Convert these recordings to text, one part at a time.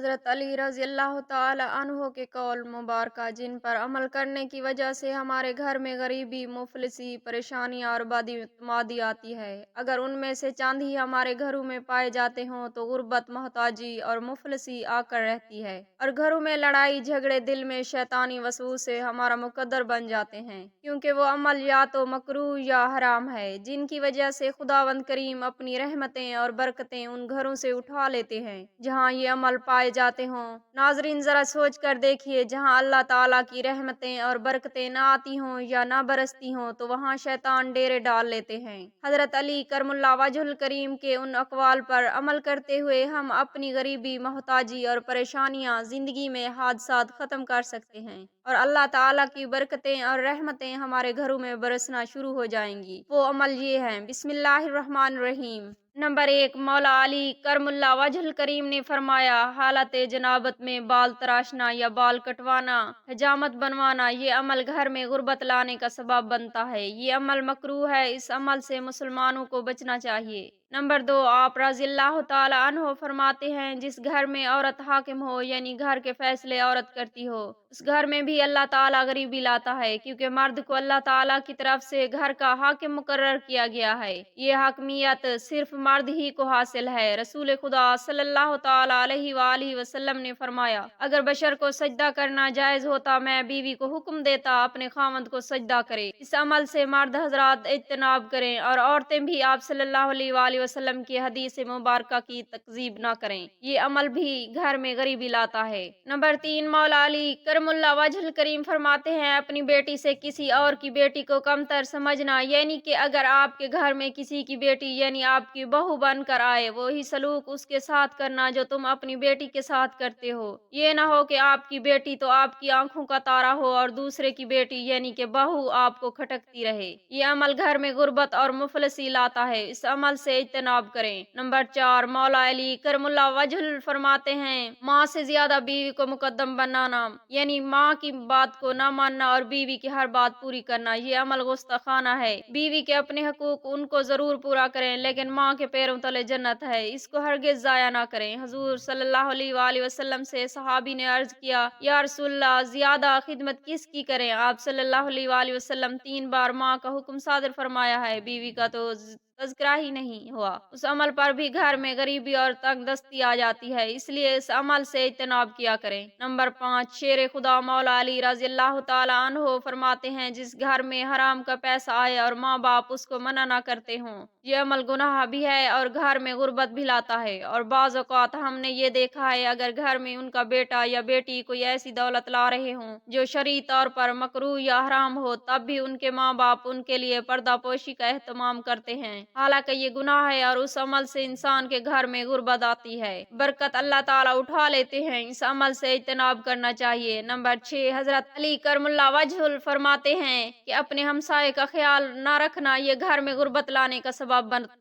حضرت علی رضی اللہ تعالی عنہ کے قول مبارکہ جن پر عمل کرنے کی وجہ سے ہمارے گھر میں غریبی، مفلسی، پریشانیاں اور بداعتمادی آتی ہے۔ اگر ان میں سے چند ہی ہمارے گھروں میں پائے جاتے ہوں تو غربت، محتاجی اور مفلسی آ کر رہتی ہے، اور گھروں میں لڑائی جھگڑے، دل میں شیطانی وسوسے ہمارا مقدر بن جاتے ہیں، کیونکہ وہ عمل یا تو مکروہ یا حرام ہے، جن کی وجہ سے خداوند کریم اپنی رحمتیں اور برکتیں ان گھروں سے اٹھا لیتے ہیں جہاں یہ عمل پائے جاتے ہوں۔ ناظرین، ذرا سوچ کر دیکھیے، جہاں اللہ تعالیٰ کی رحمتیں اور برکتیں نہ آتی ہوں یا نہ برستی ہوں تو وہاں شیطان ڈیرے ڈال لیتے ہیں۔ حضرت علی کرم اللہ وجہ الکریم کے ان اقوال پر عمل کرتے ہوئے ہم اپنی غریبی، محتاجی اور پریشانیاں، زندگی میں حادثات ختم کر سکتے ہیں، اور اللہ تعالیٰ کی برکتیں اور رحمتیں ہمارے گھروں میں برسنا شروع ہو جائیں گی۔ وہ عمل یہ ہیں: بسم اللہ الرحمن الرحیم۔ نمبر 1، مولا علی کرم اللہ وجہ الکریم نے فرمایا، حالت جنابت میں بال تراشنا یا بال کٹوانا، حجامت بنوانا، یہ عمل گھر میں غربت لانے کا سبب بنتا ہے۔ یہ عمل مکروہ ہے، اس عمل سے مسلمانوں کو بچنا چاہیے۔ نمبر 2، آپ رضی اللہ تعالی عنہ فرماتے ہیں، جس گھر میں عورت حاکم ہو، یعنی گھر کے فیصلے عورت کرتی ہو، اس گھر میں بھی اللہ تعالیٰ غریبی لاتا ہے، کیونکہ مرد کو اللہ تعالیٰ کی طرف سے گھر کا حاکم مقرر کیا گیا ہے۔ یہ حاکمیت صرف مرد ہی کو حاصل ہے۔ رسول خدا صلی اللہ تعالی علیہ وآلہ وسلم نے فرمایا، اگر بشر کو سجدہ کرنا جائز ہوتا، میں بیوی کو حکم دیتا اپنے خاوند کو سجدہ کرے۔ اس عمل سے مرد حضرات اجتناب کریں، اور عورتیں بھی آپ صلی اللہ علیہ وآلہ وسلم کی حدیث مبارکہ کی تکذیب نہ کریں۔ یہ عمل بھی گھر میں غریبی لاتا ہے۔ نمبر 3، مولا علی کرم اللہ وجہ الکریم فرماتے ہیں، اپنی بیٹی سے کسی اور کی بیٹی کو کمتر سمجھنا، یعنی کہ اگر آپ کے گھر میں کسی کی بیٹی یعنی آپ کی بہو بن کر آئے، وہی سلوک اس کے ساتھ کرنا جو تم اپنی بیٹی کے ساتھ کرتے ہو۔ یہ نہ ہو کہ آپ کی بیٹی تو آپ کی آنکھوں کا تارا ہو اور دوسرے کی بیٹی یعنی کہ بہو آپ کو کھٹکتی رہے۔ یہ عمل گھر میں غربت اور مفلسی لاتا ہے، اس عمل سے اجتناب کریں۔ نمبر 4، مولا علی کرم اللہ وجہ فرماتے ہیں، ماں سے زیادہ بیوی کو مقدم بنانا، یعنی ماں کی بات کو نہ ماننا اور بیوی کی ہر بات پوری کرنا، یہ عمل گستاخانہ ہے۔ بیوی کے اپنے حقوق ان کو ضرور پورا کریں، لیکن ماں کے پیروں تلے جنت ہے، اس کو ہرگز ضائع نہ کریں۔ حضور صلی اللہ علیہ وآلہ وسلم سے صحابی نے عرض کیا، یا رسول اللہ، زیادہ خدمت کس کی کریں؟ آپ صلی اللہ علیہ وآلہ وسلم 3 بار ماں کا حکم صادر فرمایا ہے، بیوی کا تو تذکرہ ہی نہیں ہوا۔ اس عمل پر بھی گھر میں غریبی اور تنگ دستی آ جاتی ہے، اس لیے اس عمل سے اجتناب کیا کریں۔ نمبر 5، شیر خدا مولا علی رضی اللہ تعالی عنہ فرماتے ہیں، جس گھر میں حرام کا پیسہ آئے اور ماں باپ اس کو منع نہ کرتے ہوں، یہ عمل گناہ بھی ہے اور گھر میں غربت بھی لاتا ہے۔ اور بعض اوقات ہم نے یہ دیکھا ہے، اگر گھر میں ان کا بیٹا یا بیٹی کوئی ایسی دولت لا رہے ہوں جو شرعی طور پر مکروہ یا حرام ہو، تب بھی ان کے ماں باپ ان کے لیے پردہ پوشی کا اہتمام کرتے ہیں، حالانکہ یہ گناہ ہے، اور اس عمل سے انسان کے گھر میں غربت آتی ہے، برکت اللہ تعالیٰ اٹھا لیتے ہیں، اس عمل سے اجتناب کرنا چاہیے۔ نمبر 6، حضرت علی کرم اللہ وجہ فرماتے ہیں کہ اپنے ہمسائے کا خیال نہ رکھنا یہ گھر میں غربت لانے کا سبب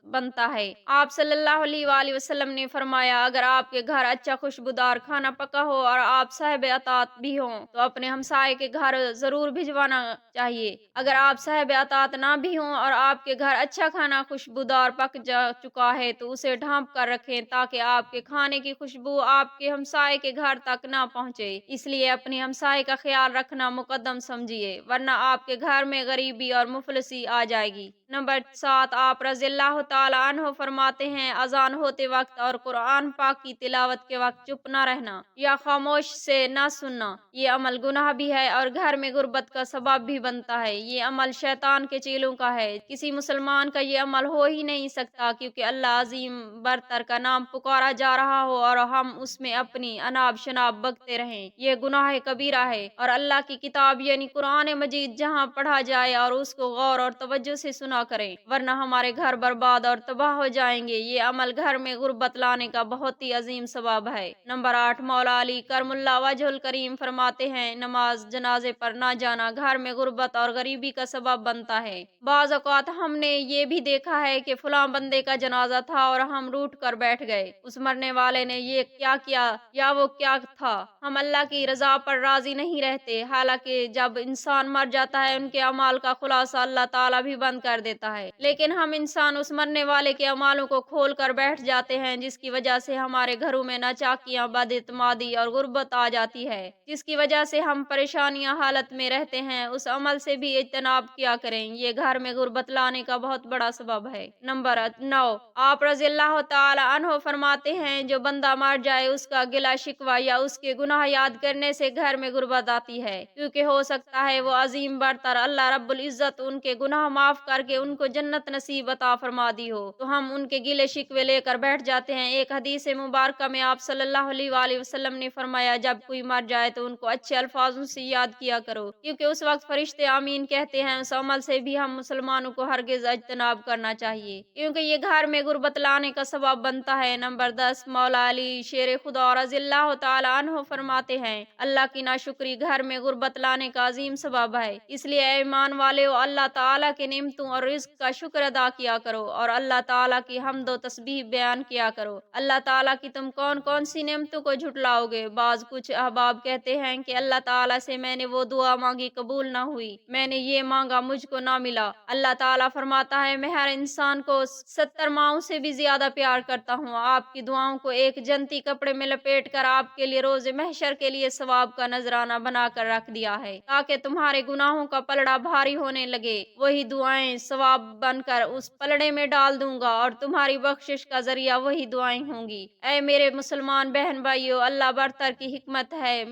بنتا ہے۔ آپ صلی اللہ علیہ وآلہ وسلم نے فرمایا، اگر آپ کے گھر اچھا خوشبودار کھانا پکا ہو اور آپ صاحب اطاعت بھی ہوں تو اپنے ہمسائے کے گھر ضرور بھجوانا چاہیے۔ اگر آپ صاحب اطاعت نہ بھی ہوں اور آپ کے گھر اچھا کھانا خوشبودار پک جا چکا ہے تو اسے ڈھانپ کر رکھیں، تاکہ آپ کے کھانے کی خوشبو آپ کے ہمسائے کے گھر تک نہ پہنچے۔ اس لیے اپنے ہمسائے کا خیال رکھنا مقدم سمجھیے، ورنہ آپ کے گھر میں غریبی اور مفلسی آ جائے گی۔ نمبر 7، آپ رضی اللہ تعالی عنہ فرماتے ہیں، اذان ہوتے وقت اور قرآن پاک کی تلاوت کے وقت چپ نہ رہنا یا خاموش سے نہ سننا، یہ عمل گناہ بھی ہے اور گھر میں غربت کا سبب بھی بنتا ہے۔ یہ عمل شیطان کے چیلوں کا ہے، کسی مسلمان کا یہ عمل ہو ہی نہیں سکتا، کیونکہ اللہ عظیم برتر کا نام پکارا جا رہا ہو اور ہم اس میں اپنی اناب شناب بکتے رہیں۔ یہ گناہ کبیرہ ہے، اور اللہ کی کتاب یعنی قرآن مجید جہاں پڑھا جائے اور اس کو غور اور توجہ سے سنا کریں، ورنہ ہمارے گھر برباد اور تباہ ہو جائیں گے۔ یہ عمل گھر میں غربت لانے کا بہت ہی عظیم سبب ہے۔ نمبر 8، مولا علی کرم اللہ وجہ الکریم فرماتے ہیں، نماز جنازے پر نہ جانا گھر میں غربت اور غریبی کا سبب بنتا ہے۔ بعض اوقات ہم نے یہ بھی دیکھا ہے کہ فلاں بندے کا جنازہ تھا اور ہم روٹ کر بیٹھ گئے، اس مرنے والے نے یہ کیا کیا یا وہ کیا تھا، ہم اللہ کی رضا پر راضی نہیں رہتے، حالانکہ جب انسان مر جاتا ہے ان کے اعمال کا خلاصہ اللہ تعالیٰ بھی بند کر देता है। लेकिन हम इंसान उस मरने वाले के अमालों को खोल कर बैठ जाते हैं, जिसकी वजह से हमारे घरों में नाचाकियां, बदइत्मादी और गुर्बत आ जाती है, जिसकी वजह से हम परेशानियां हालत में रहते हैं। उस अमल से भी इज्तनाब किया करें, ये घर में गुर्बत लाने का बहुत बड़ा सबब है। नंबर 9, आप रज़ियल्लाहु ताला अन्हो फरमाते हैं, जो बंदा मर जाए उसका गिला शिकवा या उसके गुनाह याद करने से घर में गुर्बत आती है, क्योंकि हो सकता है वो अजीम बरतर अल्लाह रब्बुल इज्जत उनके गुनाह माफ करके उनको जन्नत नसीब अता फरमा दी हो, तो हम उनके गिले शिकवे लेकर बैठ जाते हैं। एक हदीस मुबारक में आप सल्लल्लाहु अलैहि वसल्लम ने फरमाया, जब कोई मर जाए तो उनको अच्छे अल्फाजों से याद किया करो, क्योंकि उस वक्त फरिश्ते आमीन कहते हैं। उस अमल से भी हम मुसलमानों को हरगिज इज्तनाब करना चाहिए, क्योंकि ये घर में गुर्बत लाने का सबब बनता है। नंबर 10, मौला अली शेर खुदा रज़ियल्लाहु ताला अन्हु फरमाते हैं, अल्लाह की नाशुक्री घर में गुर्बत लाने का अजीम सबब है। इसलिए ऐ ईमान वालेओ, अल्लाह ताला के नेमतों और रिज़्क का शुक्र अदा किया करो और अल्लाह ताला की हम्द व तस्बीह बयान किया करो। अल्लाह ताला की तुम कौन कौन सी नेमतों को झुटलाओगे? बाज कुछ अहबाब कहते हैं कि अल्लाह ताला से मैंने वो दुआ मांगी, कबूल ना हुई, मैंने ये मांगा, मुझको ना मिला। अल्लाह ताला फरमाता है, मैं हर इंसान को 70 माओं से भी ज्यादा प्यार करता हूँ। आपकी दुआओं को एक जन्नती कपड़े में लपेट कर आपके लिए रोज महशर के लिए सवाब का नजराना बनाकर रख दिया है, ताकि तुम्हारे गुनाहों का पलड़ा भारी होने लगे। वही दुआएं सवाब बनकर उस पलड़े में डाल दूंगा और तुम्हारी बख्शिश का जरिया वही दुआएं होंगी। ऐ मेरे मुसलमान बहन भाइयों, अल्लाह बरतर की हिकमत है,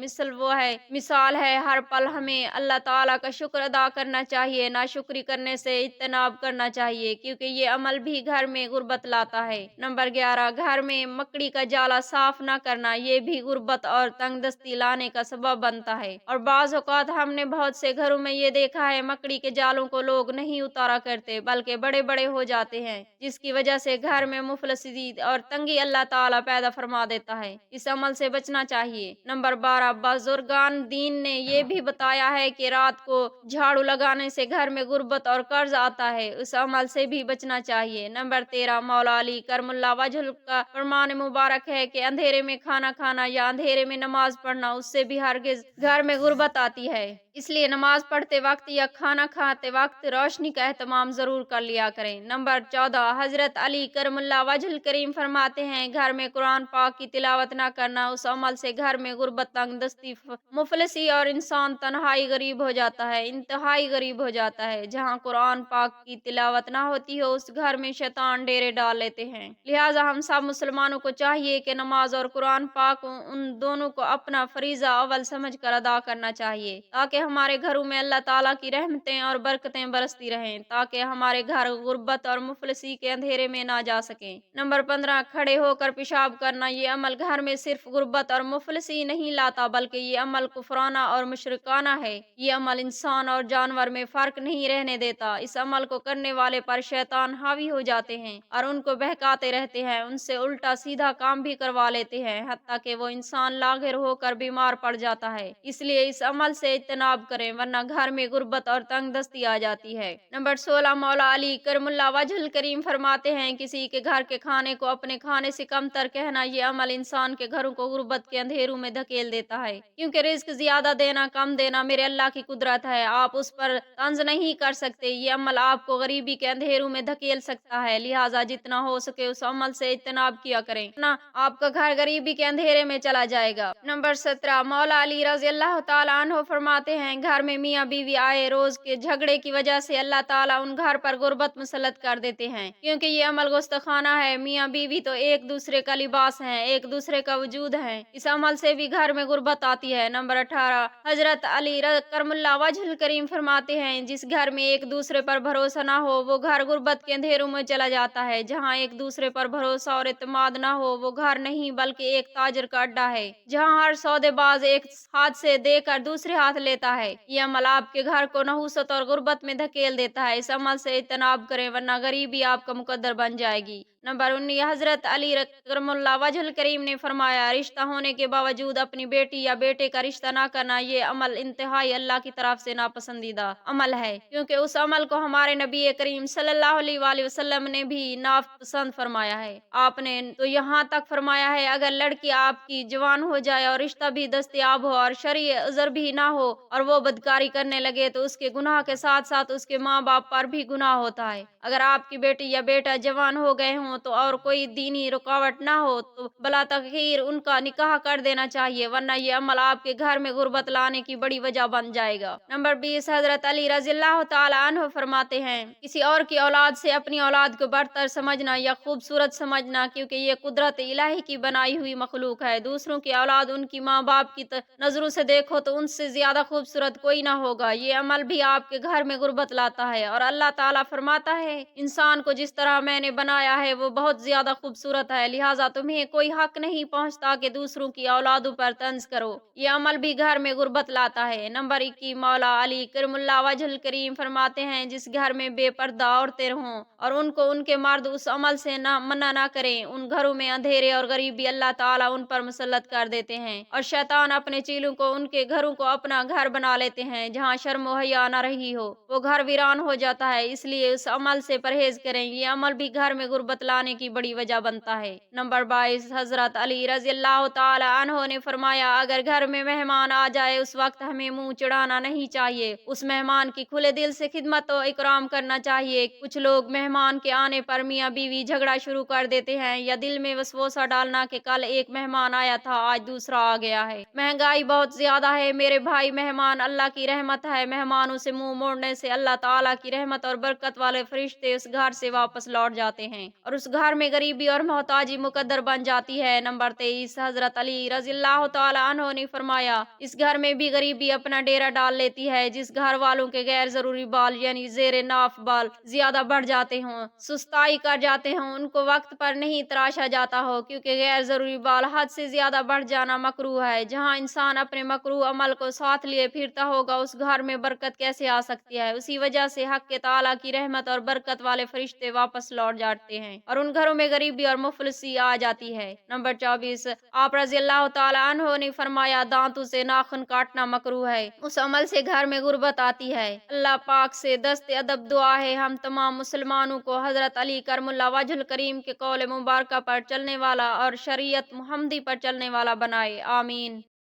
मिसाल है। हर पल हमें अल्लाह ताला का शुक्र अदा करना चाहिए, नाशुक्री करने से इज्तनाब करना चाहिए, क्योंकि ये अमल भी घर में गुर्बत लाता है। नंबर 11, घर में मकड़ी का जाला साफ न करना, ये भी गुर्बत और तंगदस्ती लाने का सबब बनता है। और बाज़ औक़ात हमने बहुत से घरों में ये देखा है, मकड़ी के जालों को लोग नहीं उतारा करते, बल्कि बड़े बड़े हो जाते हैं, जिसकी वजह से घर में मुफलसी और तंगी अल्लाह ताला पैदा फरमा देता है। इस अमल से बचना चाहिए। नंबर 12, बुजुर्गान दीन ने ये भी बताया है कि रात को झाड़ू लगाने से घर में गुर्बत और कर्ज आता है, उस अमल से भी बचना चाहिए। नंबर 13, मौला अली करमुल्ला वजह का फरमान मुबारक है कि अंधेरे में खाना खाना या अंधेरे में नमाज पढ़ना, उससे भी हरगिज घर में गुर्बत आती है। इसलिए नमाज पढ़ते वक्त या खाना खाते वक्त रोशनी का एहतमाम जरूर कर लिया करें। नंबर 14, हजरत अली करमुल्ला वजह करीम फरमाते हैं, घर में कुरान पाक की तिलावत न करना, उस अमल से घर में गुर्बत, तंगदस्ती, मुफलसी और इंसान तन्हाई गरीब हो जाता है, इंतहाई गरीब हो जाता है। जहाँ कुरान पाक की तिलावत ना होती हो, उस घर में शैतान डेरे डाल लेते हैं। लिहाजा हम सब मुसलमानों को चाहिए कि नमाज और कुरान पाक उन दोनों को अपना फरीजा अव्वल समझ कर अदा करना चाहिए, ताकि हमारे घरों में अल्लाह ताला की रहमतें और बरकतें बरसती रहें, ताकि हमारे घर गुर्बत और मुफलसी के अंधेरे में ना जा सकें। नंबर 15, खड़े होकर पेशाब करना, ये अमल घर में सिर्फ गुर्बत और मुफलसी नहीं लाता, बल्कि ये अमल कुफराना और मुशरिकाना है। ये अमल इंसान और जानवर में फर्क नहीं रहने देता। इस अमल को करने वाले पर शैतान हावी हो जाते हैं और उनको बहकाते रहते हैं, उनसे उल्टा सीधा काम भी करवा लेते हैं, हत्ता कि वो इंसान लागिर होकर बीमार पड़ जाता है। इसलिए इस अमल से इज्तनाब करें, वरना घर में गुर्बत और तंगदस्ती आ जाती है। नंबर 16, मौला अली करमुल्ला वजह करीम फरमाते हैं, किसी के घर के खाने को अपने खाने से कमतर कहना, ये अमल इंसान के घरों को गुर्बत के अंधेरों में धकेल देता है, क्योंकि रिज्क ज्यादा देना कम देना मेरे अल्लाह की कुदरत है, आप उस पर तंज नहीं कर सकते। ये अमल आपको गरीबी के अंधेरों में धकेल सकता है, लिहाजा जितना हो सके उस अमल से इज्तनाब किया करें, ना आपका घर गरीबी के अंधेरे में चला जाएगा। नंबर 17, मौला अली रज़ियल्लाहु ताला अन्हु फरमाते हैं, घर में मियाँ बीवी आए रोज के झगड़े की वजह से अल्लाह ताला उन घर पर गुर्बत मुसल्लत कर देते हैं, क्योंकि ये अमल गुस्तखाना है। मियाँ बीवी तो एक दूसरे का लिबास है, एक दूसरे का वजूद है, इस अमल से भी घर में गुर्बत आती है। नंबर 18, हजरत अली करमुल्ला वजह करीम फरमाते हैं, जिस घर में एक दूसरे पर भरोसा ना हो, वो घर गुर्बत के अंधेरों में चला जाता है। जहाँ एक दूसरे पर भरोसा और इत्मीनान ना हो, वो घर नहीं बल्कि एक ताजर का अड्डा है, जहाँ हर सौदेबाज एक हाथ से देकर दूसरे हाथ लेता है। ये अमल आपके घर को नहुसत और गुर्बत में धकेल देता है। इस अमल से इज्तनाब करें, वरना गरीबी आपका मुकद्दर बन जाएगी। नंबर 19 हज़रत अली करमुल्लाह वजहुल करीम ने फरमाया, रिश्ता होने के बावजूद अपनी बेटी या बेटे का रिश्ता ना करना, ये अमल इंतहाई अल्लाह की तरफ से नापसंदीदा अमल है, क्योंकि उस अमल को हमारे नबी करीम सल्लल्लाहु अलैहि वसल्लम ने भी नापसंद फरमाया है। आपने तो यहाँ तक फरमाया है, अगर लड़की आपकी जवान हो जाए और रिश्ता भी दस्तयाब हो और शरई उज़र भी ना हो और वो बदकारी करने लगे, तो उसके गुनाह के साथ साथ उसके माँ बाप पर भी गुनाह होता है। अगर आपकी बेटी या बेटा जवान हो गए हों तो और कोई दीनी रुकावट ना हो तो बला तखीर उनका निकाह कर देना चाहिए, वरना ये अमल आपके घर में गुर्बत लाने की बड़ी वजह बन जाएगा। नंबर 20 हजरत अली रज़ियल्लाहु ताला अन्हु फरमाते हैं, किसी और की औलाद से अपनी औलाद को बरतर समझना या खूबसूरत समझना, क्योंकि ये कुदरत इलाही की बनाई हुई मखलूक है। दूसरों की औलाद उनकी माँ बाप की नजरों से देखो तो उनसे ज्यादा खूबसूरत कोई ना होगा। ये अमल भी आपके घर में गुर्बत लाता है। और अल्लाह ताला फरमाता है, इंसान को जिस तरह मैंने बनाया है वो बहुत ज्यादा खूबसूरत है, लिहाजा तुम्हें कोई हक नहीं पहुंचता कि दूसरों की औलादों पर तंज करो। ये अमल भी घर में गुर्बत लाता है। नंबर 21 मौला अली करमुल्लाह वजहुल करीम फरमाते हैं, जिस घर में बेपर्दा औरतें हों और उनको उनके मर्द उस अमल से ना मना ना करें, उन घरों में अंधेरे और गरीबी अल्लाह ताला उन पर मुसल्लत कर देते हैं और शैतान अपने चीलों को उनके घरों को अपना घर बना लेते हैं। जहाँ शर्म व हया न रही हो वो घर वीरान हो जाता है, इसलिए उस अमल से परहेज करें। ये अमल भी घर में गुर्बत लाने की बड़ी वजह बनता है। नंबर 22 हजरत अली रज़ियल्लाहु ताला अन्हो ने फरमाया, अगर घर में मेहमान आ जाए उस वक्त हमें मुंह चिढ़ाना नहीं चाहिए, उस मेहमान की खुले दिल से खिदमत और इकराम करना चाहिए। कुछ लोग मेहमान के आने पर मियाँ बीवी झगड़ा शुरू कर देते हैं या दिल में वसवसा डालना कि कल एक मेहमान आया था आज दूसरा आ गया है, महंगाई बहुत ज्यादा है। मेरे भाई, मेहमान अल्लाह की रहमत है, मेहमानों से मुंह मोड़ने से अल्लाह ताला की रहमत और बरकत वाले फरिश्ते उस घर से वापस लौट जाते हैं और उस घर में गरीबी और मोहताजी मुकद्दर बन जाती है। नंबर 23 हजरत अली रज़ियल्लाहु ताला अन्हु ने फरमाया, इस घर में भी गरीबी अपना डेरा डाल लेती है। जिस घर वालों के गैर जरूरी बाल यानी जेर नाफ बाल ज्यादा बढ़ जाते हों, सुस्ताई कर जाते हों, उनको वक्त पर नहीं तराशा जाता हो, क्योंकि गैर जरूरी बाल हद से ज्यादा बढ़ जाना मकरूह है। जहाँ इंसान अपने मकरूह अमल को साथ लिए फिरता होगा उस घर में बरकत कैसे आ सकती है। उसी वजह से हक के ताला की रहमत और बरकत वाले फरिश्ते वापस लौट जाते हैं और उन घरों में गरीबी और मुफलिसी आ जाती है। नंबर 24 आप रज़ियल्लाहु ताला अन्हु ने फरमाया, दांतों से नाखून काटना मकरूह है, उस अमल से घर में गुर्बत आती है। अल्लाह पाक से दस्ते अदब दुआ है हम तमाम मुसलमानों को हजरत अली करमुल्लाह वजहुल करीम के कौल मुबारक पर चलने वाला और शरीयत मुहम्मदी पर चलने वाला बनाए। आमीन।